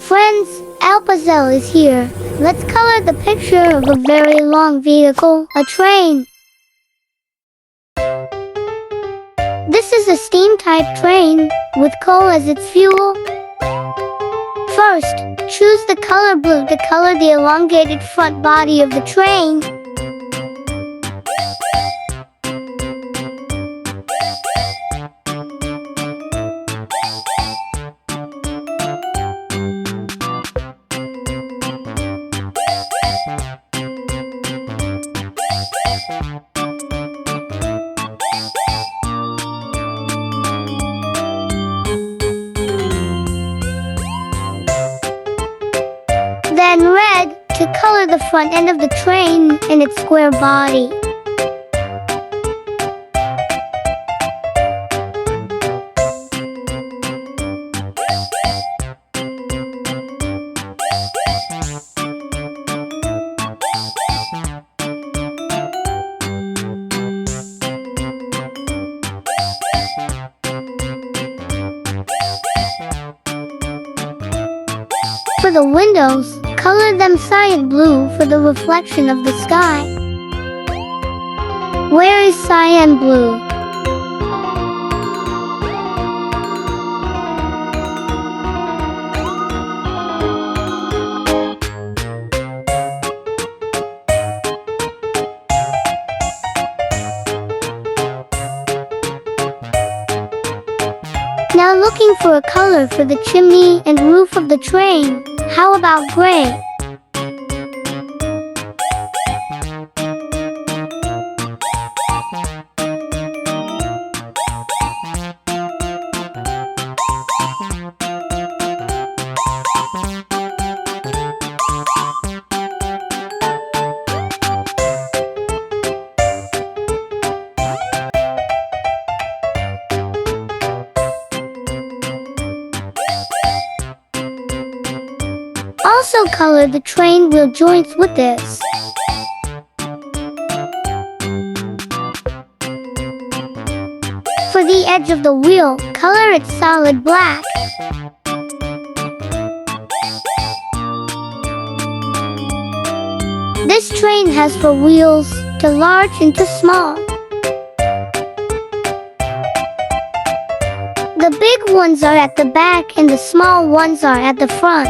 Friends, Alpazel is here. Let's color the picture of a very long vehicle, a train. This is a steam-type train, with coal as its fuel. First, choose the color blue to color the elongated front body of the train. Then red, to color the front end of the train and its square body. For the windows, color them cyan blue for the reflection of the sky. Where is cyan blue? Now looking for a color for the chimney and roof of the train. How about gray? Also color the train wheel joints with this. For the edge of the wheel, color it solid black. This train has four wheels, to large and to small. The big ones are at the back and the small ones are at the front.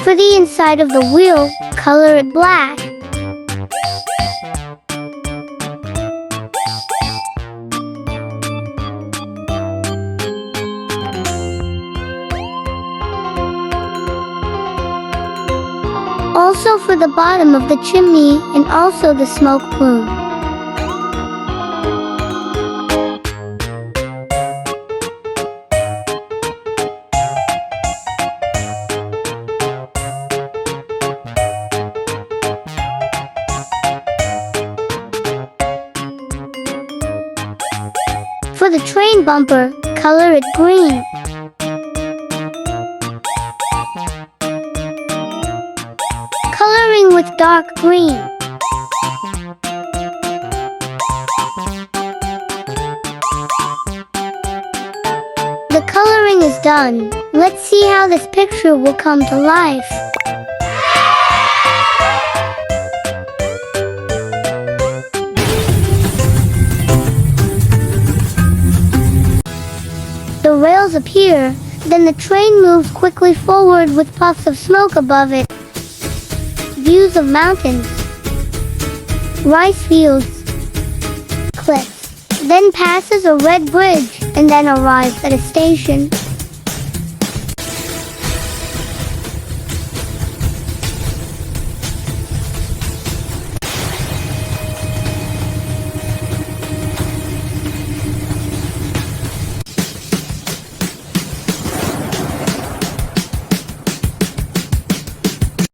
For the inside of the wheel, color it black. Also for the bottom of the chimney and also the smoke plume. For the train bumper, color it green. Coloring with dark green. The coloring is done. Let's see how this picture will come to life. The rails appear, then the train moves quickly forward with puffs of smoke above it. Views of mountains, rice fields, cliffs, then passes a red bridge and then arrives at a station.